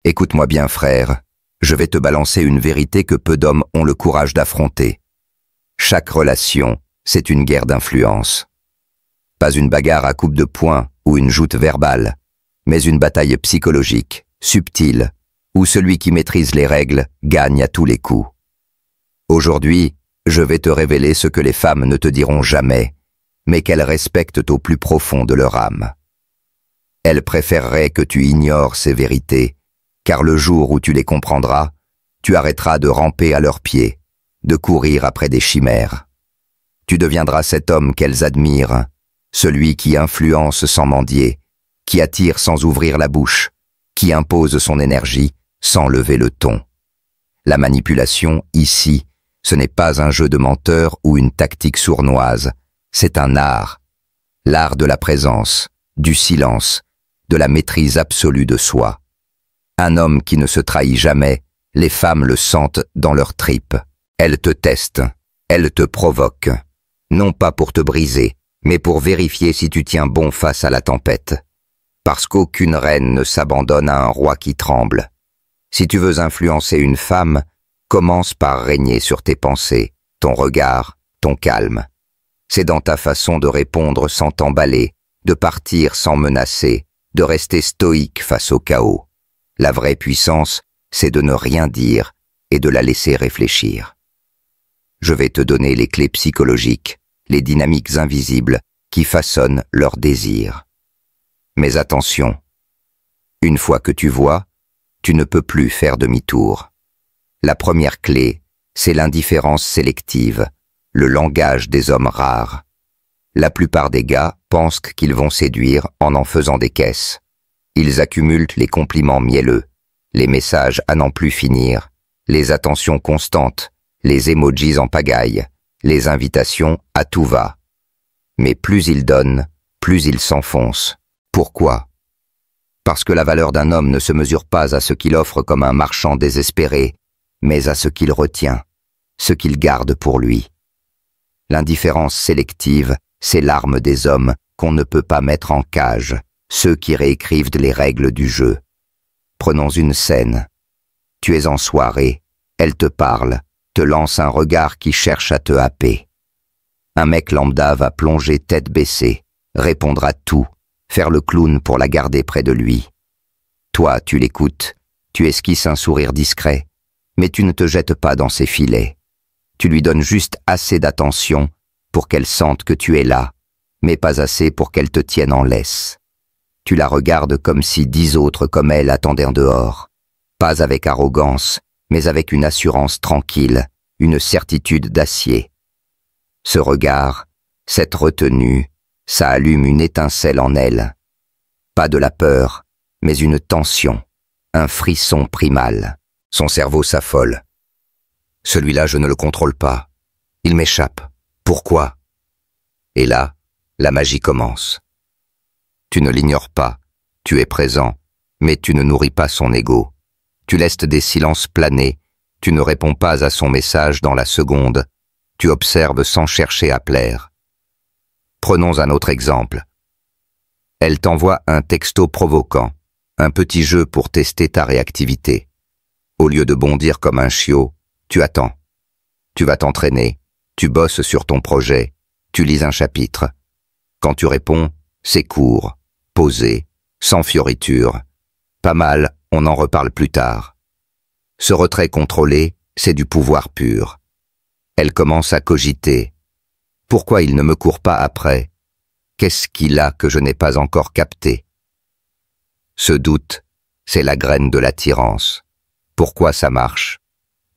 Écoute-moi bien, frère. Je vais te balancer une vérité que peu d'hommes ont le courage d'affronter. Chaque relation, c'est une guerre d'influence. Pas une bagarre à coups de poing ou une joute verbale, mais une bataille psychologique, subtile, où celui qui maîtrise les règles gagne à tous les coups. Aujourd'hui, je vais te révéler ce que les femmes ne te diront jamais, mais qu'elles respectent au plus profond de leur âme. Elles préféreraient que tu ignores ces vérités, car le jour où tu les comprendras, tu arrêteras de ramper à leurs pieds, de courir après des chimères. Tu deviendras cet homme qu'elles admirent, celui qui influence sans mendier, qui attire sans ouvrir la bouche, qui impose son énergie sans lever le ton. La manipulation, ici, ce n'est pas un jeu de menteur ou une tactique sournoise, c'est un art. L'art de la présence, du silence, de la maîtrise absolue de soi. Un homme qui ne se trahit jamais, les femmes le sentent dans leurs tripes. Elles te testent, elles te provoquent, non pas pour te briser, mais pour vérifier si tu tiens bon face à la tempête. Parce qu'aucune reine ne s'abandonne à un roi qui tremble. Si tu veux influencer une femme, commence par régner sur tes pensées, ton regard, ton calme. C'est dans ta façon de répondre sans t'emballer, de partir sans menacer, de rester stoïque face au chaos. La vraie puissance, c'est de ne rien dire et de la laisser réfléchir. Je vais te donner les clés psychologiques, les dynamiques invisibles qui façonnent leurs désirs. Mais attention, une fois que tu vois, tu ne peux plus faire demi-tour. La première clé, c'est l'indifférence sélective, le langage des hommes rares. La plupart des gars pensent qu'ils vont séduire en faisant des caisses. Ils accumulent les compliments mielleux, les messages à n'en plus finir, les attentions constantes, les emojis en pagaille, les invitations à tout va. Mais plus ils donnent, plus ils s'enfoncent. Pourquoi? Parce que la valeur d'un homme ne se mesure pas à ce qu'il offre comme un marchand désespéré, mais à ce qu'il retient, ce qu'il garde pour lui. L'indifférence sélective, c'est l'arme des hommes qu'on ne peut pas mettre en cage, ceux qui réécrivent les règles du jeu. Prenons une scène. Tu es en soirée, elle te parle, te lance un regard qui cherche à te happer. Un mec lambda va plonger tête baissée, répondre à tout, faire le clown pour la garder près de lui. Toi, tu l'écoutes, tu esquisses un sourire discret, mais tu ne te jettes pas dans ses filets. Tu lui donnes juste assez d'attention pour qu'elle sente que tu es là, mais pas assez pour qu'elle te tienne en laisse. Tu la regardes comme si 10 autres comme elle attendaient en dehors, pas avec arrogance, mais avec une assurance tranquille, une certitude d'acier. Ce regard, cette retenue, ça allume une étincelle en elle. Pas de la peur, mais une tension, un frisson primal. Son cerveau s'affole. Celui-là, je ne le contrôle pas. Il m'échappe. Pourquoi? Et là, la magie commence. Tu ne l'ignores pas, tu es présent, mais tu ne nourris pas son ego. Tu laisses des silences planer, tu ne réponds pas à son message dans la seconde, tu observes sans chercher à plaire. Prenons un autre exemple. Elle t'envoie un texto provoquant, un petit jeu pour tester ta réactivité. Au lieu de bondir comme un chiot, tu attends. Tu vas t'entraîner, tu bosses sur ton projet, tu lis un chapitre. Quand tu réponds, c'est court, posé, sans fioriture. Pas mal, on en reparle plus tard. Ce retrait contrôlé, c'est du pouvoir pur. Elle commence à cogiter. Pourquoi il ne me court pas après? Qu'est-ce qu'il a que je n'ai pas encore capté? Ce doute, c'est la graine de l'attirance. Pourquoi ça marche?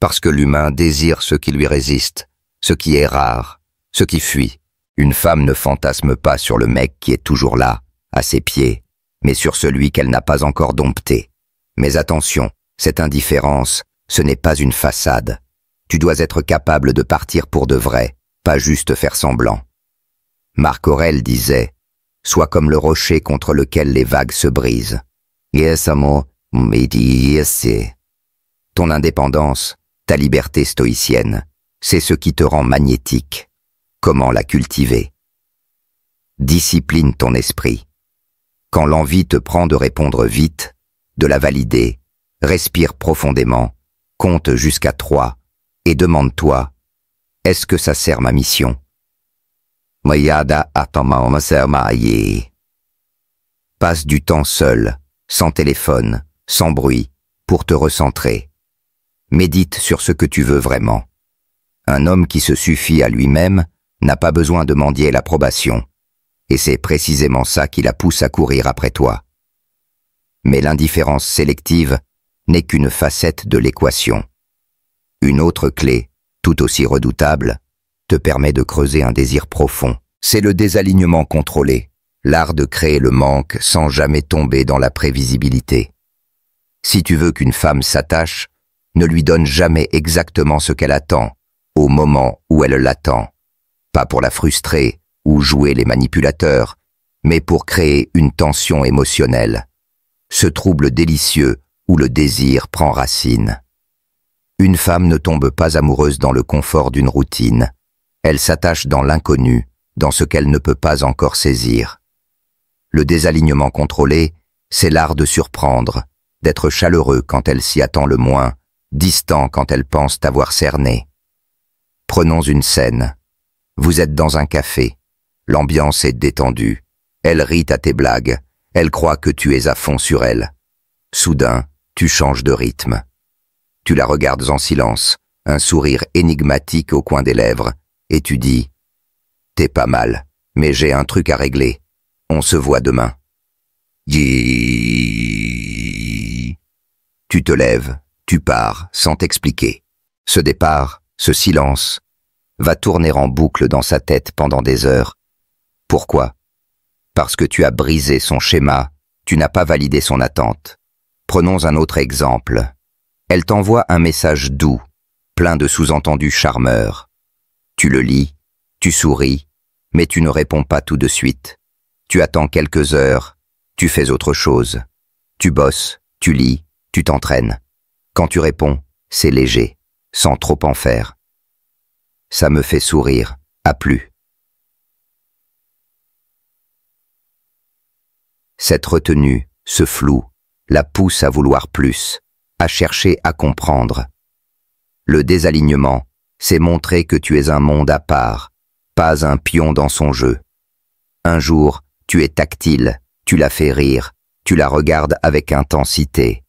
Parce que l'humain désire ce qui lui résiste, ce qui est rare, ce qui fuit. Une femme ne fantasme pas sur le mec qui est toujours là, à ses pieds, mais sur celui qu'elle n'a pas encore dompté. Mais attention, cette indifférence, ce n'est pas une façade. Tu dois être capable de partir pour de vrai, pas juste faire semblant. Marc Aurèle disait « Sois comme le rocher contre lequel les vagues se brisent. » Yes, amo, yes. Ton indépendance, ta liberté stoïcienne, c'est ce qui te rend magnétique. Comment la cultiver? Discipline ton esprit. Quand l'envie te prend de répondre vite, de la valider, Respire profondément, compte jusqu'à 3 et demande-toi, est-ce que ça sert ma mission? Passe du temps seul, sans téléphone, sans bruit, pour te recentrer. Médite sur ce que tu veux vraiment. Un homme qui se suffit à lui-même n'a pas besoin de mendier l'approbation, et c'est précisément ça qui la pousse à courir après toi. Mais l'indifférence sélective n'est qu'une facette de l'équation. Une autre clé, tout aussi redoutable, te permet de creuser un désir profond. C'est le désalignement contrôlé, l'art de créer le manque sans jamais tomber dans la prévisibilité. Si tu veux qu'une femme s'attache, ne lui donne jamais exactement ce qu'elle attend, au moment où elle l'attend. Pas pour la frustrer ou jouer les manipulateurs, mais pour créer une tension émotionnelle. Ce trouble délicieux où le désir prend racine. Une femme ne tombe pas amoureuse dans le confort d'une routine. Elle s'attache dans l'inconnu, dans ce qu'elle ne peut pas encore saisir. Le désalignement contrôlé, c'est l'art de surprendre, d'être chaleureux quand elle s'y attend le moins, distant quand elle pense t'avoir cerné. Prenons une scène. Vous êtes dans un café. L'ambiance est détendue. Elle rit à tes blagues. Elle croit que tu es à fond sur elle. Soudain, tu changes de rythme. Tu la regardes en silence, un sourire énigmatique au coin des lèvres, et tu dis « T'es pas mal, mais j'ai un truc à régler. On se voit demain. » Tu te lèves, tu pars, sans t'expliquer. Ce départ, ce silence, va tourner en boucle dans sa tête pendant des heures. Pourquoi? Parce que tu as brisé son schéma, tu n'as pas validé son attente. Prenons un autre exemple. Elle t'envoie un message doux, plein de sous-entendus charmeurs. Tu le lis, tu souris, mais tu ne réponds pas tout de suite. Tu attends quelques heures, tu fais autre chose. Tu bosses, tu lis, tu t'entraînes. Quand tu réponds, c'est léger, sans trop en faire. Ça me fait sourire, à plus. Cette retenue, ce flou, la pousse à vouloir plus, à chercher à comprendre. Le désalignement, c'est montrer que tu es un monde à part, pas un pion dans son jeu. Un jour, tu es tactile, tu la fais rire, tu la regardes avec intensité.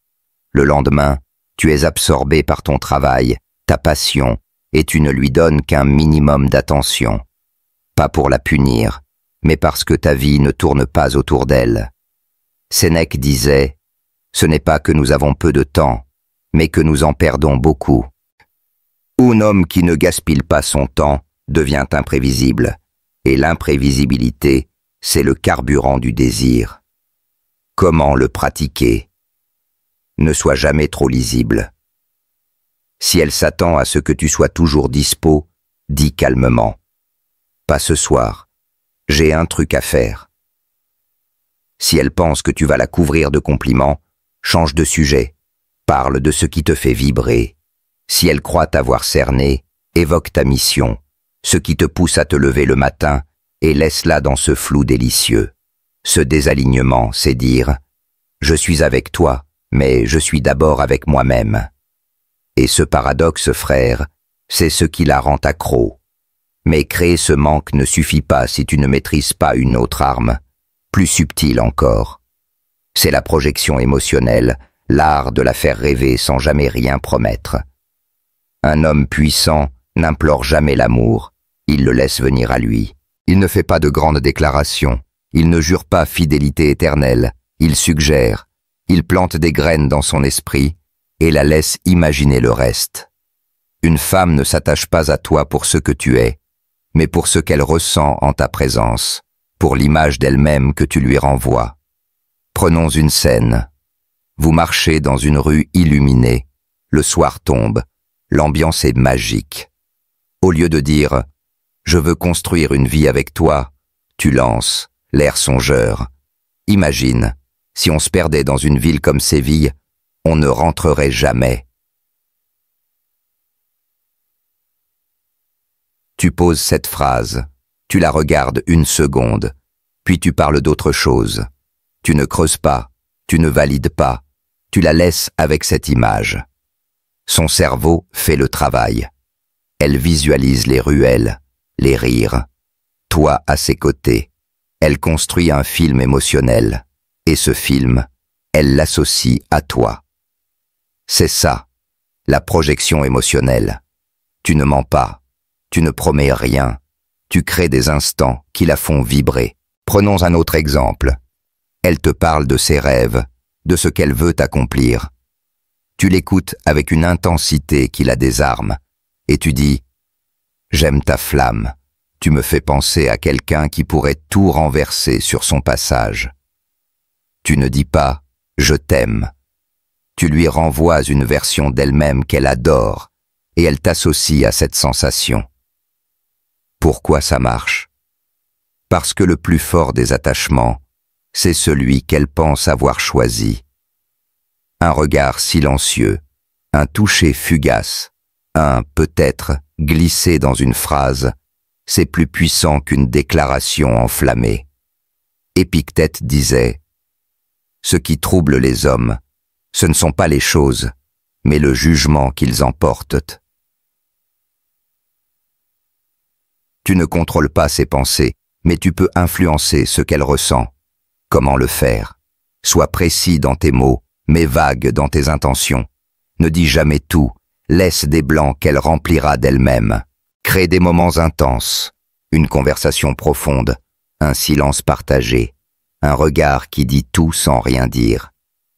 Le lendemain, tu es absorbé par ton travail, ta passion, et tu ne lui donnes qu'un minimum d'attention. Pas pour la punir, mais parce que ta vie ne tourne pas autour d'elle. Sénèque disait « Ce n'est pas que nous avons peu de temps, mais que nous en perdons beaucoup. » Un homme qui ne gaspille pas son temps devient imprévisible, et l'imprévisibilité, c'est le carburant du désir. Comment le pratiquer? Ne sois jamais trop lisible. Si elle s'attend à ce que tu sois toujours dispo, dis calmement. Pas ce soir, j'ai un truc à faire. Si elle pense que tu vas la couvrir de compliments, change de sujet, parle de ce qui te fait vibrer. Si elle croit t'avoir cerné, évoque ta mission, ce qui te pousse à te lever le matin, et laisse-la dans ce flou délicieux. Ce désalignement, c'est dire « Je suis avec toi, mais je suis d'abord avec moi-même. » Et ce paradoxe, frère, c'est ce qui la rend accro. Mais créer ce manque ne suffit pas si tu ne maîtrises pas une autre arme, plus subtile encore. C'est la projection émotionnelle, l'art de la faire rêver sans jamais rien promettre. Un homme puissant n'implore jamais l'amour, il le laisse venir à lui. Il ne fait pas de grandes déclarations, il ne jure pas fidélité éternelle, il suggère, il plante des graines dans son esprit et la laisse imaginer le reste. Une femme ne s'attache pas à toi pour ce que tu es, mais pour ce qu'elle ressent en ta présence, pour l'image d'elle-même que tu lui renvoies. Prenons une scène. Vous marchez dans une rue illuminée, le soir tombe, l'ambiance est magique. Au lieu de dire « Je veux construire une vie avec toi », tu lances, l'air songeur. Imagine, si on se perdait dans une ville comme Séville, on ne rentrerait jamais. Tu poses cette phrase, tu la regardes une seconde, puis tu parles d'autre chose. Tu ne creuses pas, tu ne valides pas, Tu la laisses avec cette image. Son cerveau fait le travail. Elle visualise les ruelles, les rires. Toi à ses côtés. Elle construit un film émotionnel. Et ce film, elle l'associe à toi. C'est ça, la projection émotionnelle. Tu ne mens pas, tu ne promets rien, tu crées des instants qui la font vibrer. Prenons un autre exemple. Elle te parle de ses rêves, de ce qu'elle veut accomplir. Tu l'écoutes avec une intensité qui la désarme, et tu dis « J'aime ta flamme, tu me fais penser à quelqu'un qui pourrait tout renverser sur son passage. » Tu ne dis pas « Je t'aime ». Tu lui renvoies une version d'elle-même qu'elle adore, et elle t'associe à cette sensation. Pourquoi ça marche? Parce que le plus fort des attachements, c'est celui qu'elle pense avoir choisi. Un regard silencieux, un toucher fugace, un peut-être glissé dans une phrase, c'est plus puissant qu'une déclaration enflammée. Épictète disait « Ce qui trouble les hommes, ce ne sont pas les choses, mais le jugement qu'ils en portent. » Tu ne contrôles pas ses pensées, mais tu peux influencer ce qu'elle ressent. Comment le faire? Sois précis dans tes mots, mais vague dans tes intentions. Ne dis jamais tout, laisse des blancs qu'elle remplira d'elle-même. Crée des moments intenses, une conversation profonde, un silence partagé, un regard qui dit tout sans rien dire.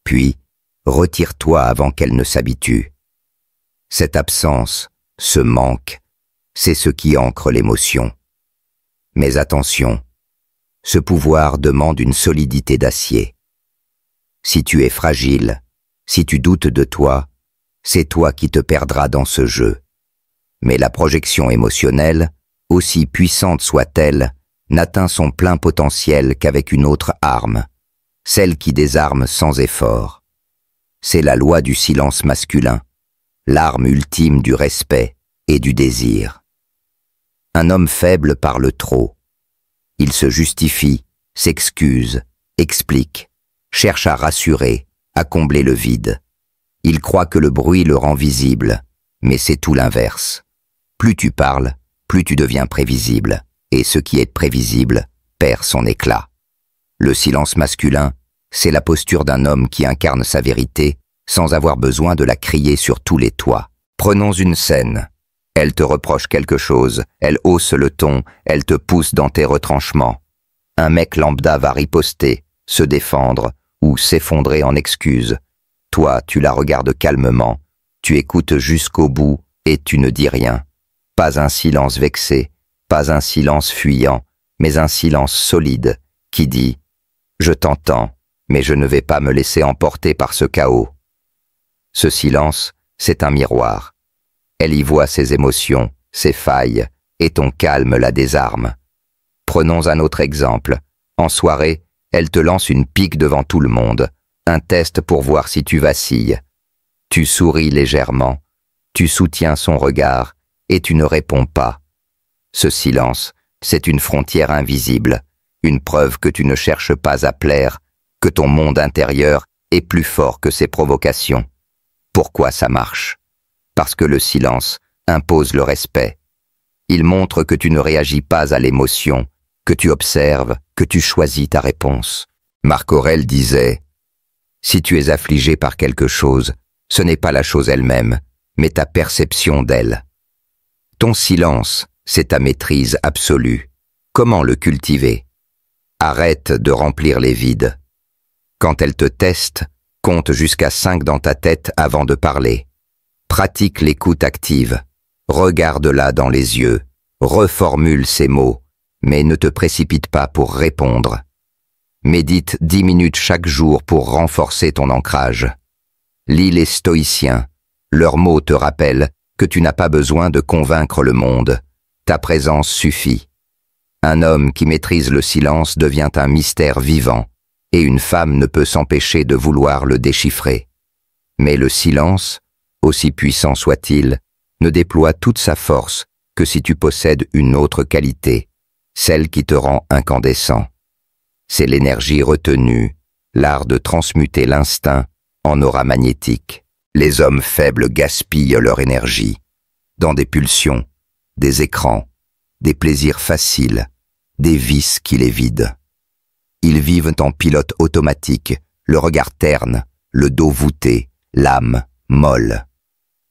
Puis, retire-toi avant qu'elle ne s'habitue. Cette absence, ce manque, c'est ce qui ancre l'émotion. Mais attention, ce pouvoir demande une solidité d'acier. Si tu es fragile, si tu doutes de toi, c'est toi qui te perdras dans ce jeu. Mais la projection émotionnelle, aussi puissante soit-elle, n'atteint son plein potentiel qu'avec une autre arme, celle qui désarme sans effort. C'est la loi du silence masculin, l'arme ultime du respect et du désir. Un homme faible parle trop. Il se justifie, s'excuse, explique, cherche à rassurer, à combler le vide. Il croit que le bruit le rend visible, mais c'est tout l'inverse. Plus tu parles, plus tu deviens prévisible, et ce qui est prévisible perd son éclat. Le silence masculin, c'est la posture d'un homme qui incarne sa vérité sans avoir besoin de la crier sur tous les toits. Prenons une scène. Elle te reproche quelque chose, elle hausse le ton, elle te pousse dans tes retranchements. Un mec lambda va riposter, se défendre ou s'effondrer en excuses. Toi, tu la regardes calmement, tu écoutes jusqu'au bout et tu ne dis rien. Pas un silence vexé, pas un silence fuyant, mais un silence solide qui dit « Je t'entends, mais je ne vais pas me laisser emporter par ce chaos. » Ce silence, c'est un miroir. Elle y voit ses émotions, ses failles, et ton calme la désarme. Prenons un autre exemple. En soirée, elle te lance une pique devant tout le monde, un test pour voir si tu vacilles. Tu souris légèrement, tu soutiens son regard, et tu ne réponds pas. Ce silence, c'est une frontière invisible, une preuve que tu ne cherches pas à plaire, que ton monde intérieur est plus fort que ses provocations. Pourquoi ça marche? Parce que le silence impose le respect. Il montre que tu ne réagis pas à l'émotion, que tu observes, que tu choisis ta réponse. Marc Aurèle disait « Si tu es affligé par quelque chose, ce n'est pas la chose elle-même, mais ta perception d'elle. » Ton silence, c'est ta maîtrise absolue. Comment le cultiver? Arrête de remplir les vides. Quand elle te teste, compte jusqu'à 5 dans ta tête avant de parler. Pratique l'écoute active. Regarde-la dans les yeux. Reformule ses mots, mais ne te précipite pas pour répondre. Médite 10 minutes chaque jour pour renforcer ton ancrage. Lis les stoïciens. Leurs mots te rappellent que tu n'as pas besoin de convaincre le monde. Ta présence suffit. Un homme qui maîtrise le silence devient un mystère vivant, et une femme ne peut s'empêcher de vouloir le déchiffrer. Mais le silence, aussi puissant soit-il, ne déploie toute sa force que si tu possèdes une autre qualité, celle qui te rend incandescent. C'est l'énergie retenue, l'art de transmuter l'instinct en aura magnétique. Les hommes faibles gaspillent leur énergie dans des pulsions, des écrans, des plaisirs faciles, des vices qui les vident. Ils vivent en pilote automatique, le regard terne, le dos voûté, l'âme molle.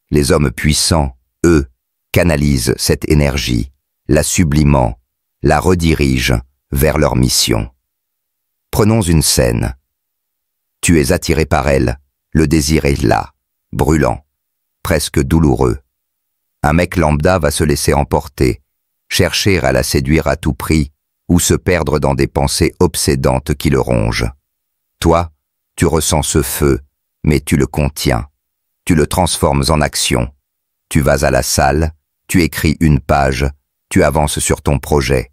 Les hommes puissants, eux, canalisent cette énergie, la sublimant, la redirigent vers leur mission. Prenons une scène. Tu es attiré par elle, le désir est là, brûlant, presque douloureux. Un mec lambda va se laisser emporter, chercher à la séduire à tout prix ou se perdre dans des pensées obsédantes qui le rongent. Toi, tu ressens ce feu, mais tu le contiens. Tu le transformes en action. Tu vas à la salle, tu écris une page, tu avances sur ton projet.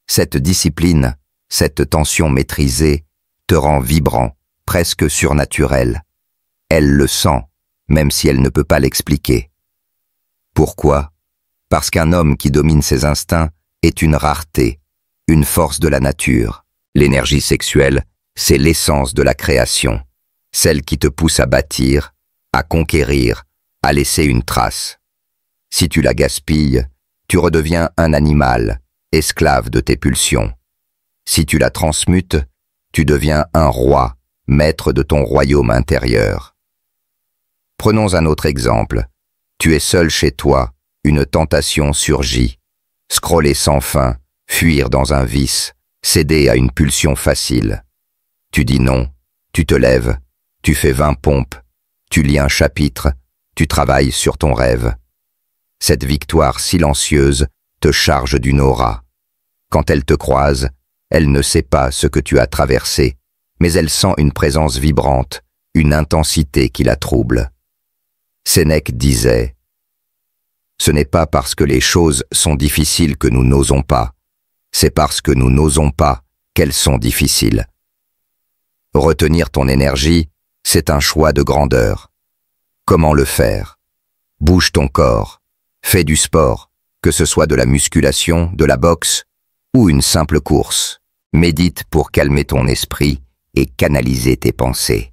Cette discipline, cette tension maîtrisée, te rend vibrant, presque surnaturel. Elle le sent, même si elle ne peut pas l'expliquer. Pourquoi? Parce qu'un homme qui domine ses instincts est une rareté, une force de la nature. L'énergie sexuelle, c'est l'essence de la création, celle qui te pousse à bâtir, à conquérir, à laisser une trace. Si tu la gaspilles, tu redeviens un animal, esclave de tes pulsions. Si tu la transmutes, tu deviens un roi, maître de ton royaume intérieur. Prenons un autre exemple. Tu es seul chez toi, une tentation surgit. Scroller sans fin, fuir dans un vice, céder à une pulsion facile. Tu dis non, tu te lèves, tu fais 20 pompes, tu lis un chapitre, tu travailles sur ton rêve. Cette victoire silencieuse te charge d'une aura. Quand elle te croise, elle ne sait pas ce que tu as traversé, mais elle sent une présence vibrante, une intensité qui la trouble. Sénèque disait « Ce n'est pas parce que les choses sont difficiles que nous n'osons pas, c'est parce que nous n'osons pas qu'elles sont difficiles. » Retenir ton énergie, c'est un choix de grandeur. Comment le faire? Bouge ton corps, fais du sport, que ce soit de la musculation, de la boxe ou une simple course. Médite pour calmer ton esprit et canaliser tes pensées.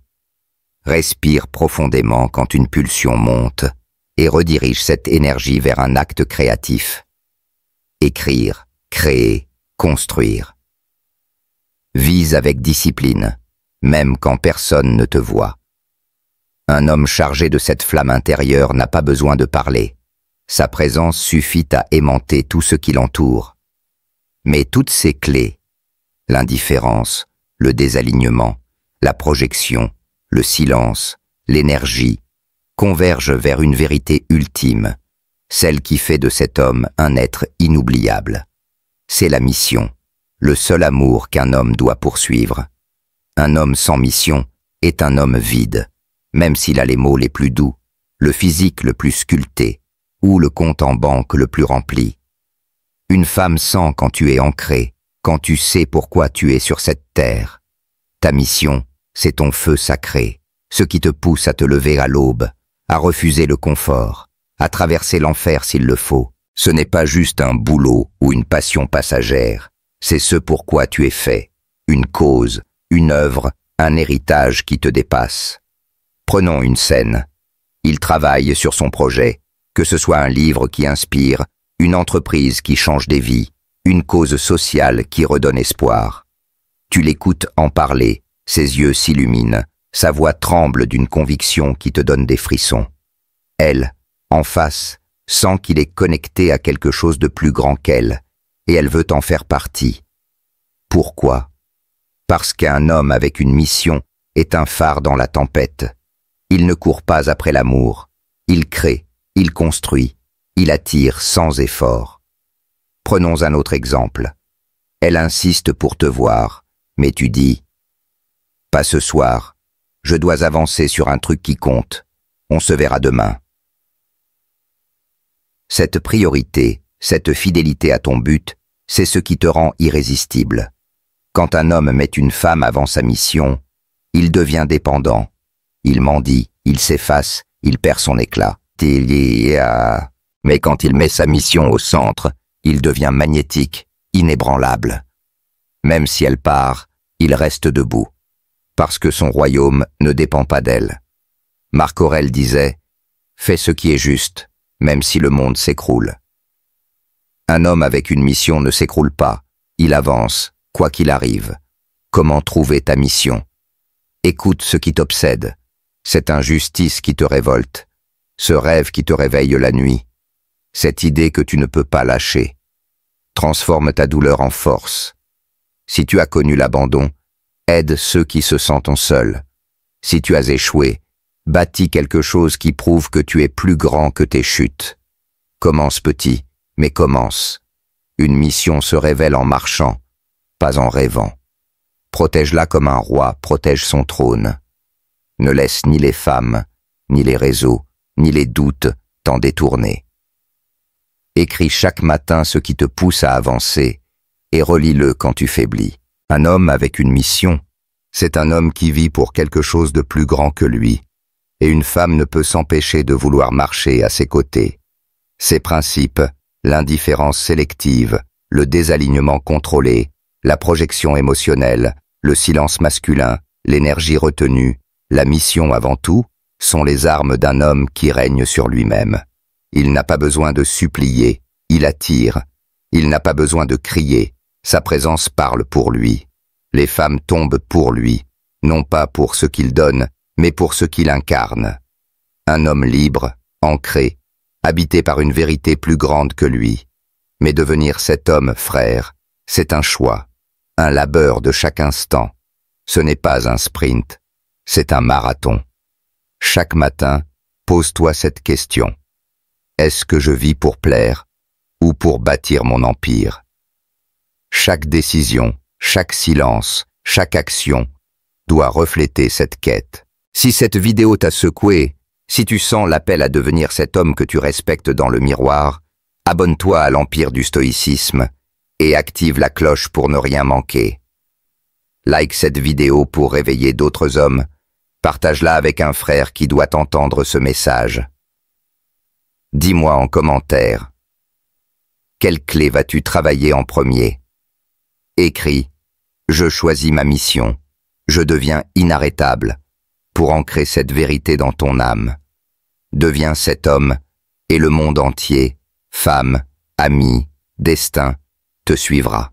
Respire profondément quand une pulsion monte et redirige cette énergie vers un acte créatif. Écrire, créer, construire. Vise avec discipline, même quand personne ne te voit. Un homme chargé de cette flamme intérieure n'a pas besoin de parler. Sa présence suffit à aimanter tout ce qui l'entoure. Mais toutes ces clés, l'indifférence, le désalignement, la projection, le silence, l'énergie, convergent vers une vérité ultime, celle qui fait de cet homme un être inoubliable. C'est la mission, le seul amour qu'un homme doit poursuivre. Un homme sans mission est un homme vide, même s'il a les mots les plus doux, le physique le plus sculpté, ou le compte en banque le plus rempli. Une femme sent quand tu es ancré, quand tu sais pourquoi tu es sur cette terre. Ta mission, c'est ton feu sacré, ce qui te pousse à te lever à l'aube, à refuser le confort, à traverser l'enfer s'il le faut. Ce n'est pas juste un boulot ou une passion passagère, c'est ce pourquoi tu es fait, une cause, une œuvre, un héritage qui te dépasse. Prenons une scène. Il travaille sur son projet, que ce soit un livre qui inspire, une entreprise qui change des vies, une cause sociale qui redonne espoir. Tu l'écoutes en parler, ses yeux s'illuminent, sa voix tremble d'une conviction qui te donne des frissons. Elle, en face, sent qu'il est connecté à quelque chose de plus grand qu'elle, et elle veut en faire partie. Pourquoi? Parce qu'un homme avec une mission est un phare dans la tempête. Il ne court pas après l'amour, il crée, il construit, il attire sans effort. Prenons un autre exemple. Elle insiste pour te voir, mais tu dis « Pas ce soir, je dois avancer sur un truc qui compte, on se verra demain. » Cette priorité, cette fidélité à ton but, c'est ce qui te rend irrésistible. Quand un homme met une femme avant sa mission, il devient dépendant. Il mendie, il s'efface, il perd son éclat. Mais quand il met sa mission au centre, il devient magnétique, inébranlable. Même si elle part, il reste debout. parce que son royaume ne dépend pas d'elle. Marc Aurèle disait « Fais ce qui est juste, même si le monde s'écroule ». Un homme avec une mission ne s'écroule pas, il avance, quoi qu'il arrive. Comment trouver ta mission? Écoute ce qui t'obsède, cette injustice qui te révolte, ce rêve qui te réveille la nuit, cette idée que tu ne peux pas lâcher. Transforme ta douleur en force. Si tu as connu l'abandon, aide ceux qui se sentent seuls. Si tu as échoué, bâtis quelque chose qui prouve que tu es plus grand que tes chutes. Commence petit, mais commence. Une mission se révèle en marchant, pas en rêvant. Protège-la comme un roi protège son trône. Ne laisse ni les femmes, ni les réseaux, ni les doutes t'en détourner. Écris chaque matin ce qui te pousse à avancer et relis-le quand tu faiblis. Un homme avec une mission, c'est un homme qui vit pour quelque chose de plus grand que lui, et une femme ne peut s'empêcher de vouloir marcher à ses côtés. Ses principes, l'indifférence sélective, le désalignement contrôlé, la projection émotionnelle, le silence masculin, l'énergie retenue, la mission avant tout, sont les armes d'un homme qui règne sur lui-même. Il n'a pas besoin de supplier, il attire. Il n'a pas besoin de crier, sa présence parle pour lui. Les femmes tombent pour lui, non pas pour ce qu'il donne, mais pour ce qu'il incarne. Un homme libre, ancré, habité par une vérité plus grande que lui. Mais devenir cet homme, frère, c'est un choix, un labeur de chaque instant. Ce n'est pas un sprint, c'est un marathon. Chaque matin, pose-toi cette question. Est-ce que je vis pour plaire ou pour bâtir mon empire? Chaque décision, chaque silence, chaque action doit refléter cette quête. Si cette vidéo t'a secoué, si tu sens l'appel à devenir cet homme que tu respectes dans le miroir, abonne-toi à l'Empire du Stoïcisme et active la cloche pour ne rien manquer. Like cette vidéo pour réveiller d'autres hommes. Partage-la avec un frère qui doit entendre ce message. Dis-moi en commentaire. Quelle clé vas-tu travailler en premier? Écris « Je choisis ma mission. Je deviens inarrêtable » pour ancrer cette vérité dans ton âme. Deviens cet homme et le monde entier, femme, ami, destin, te suivra.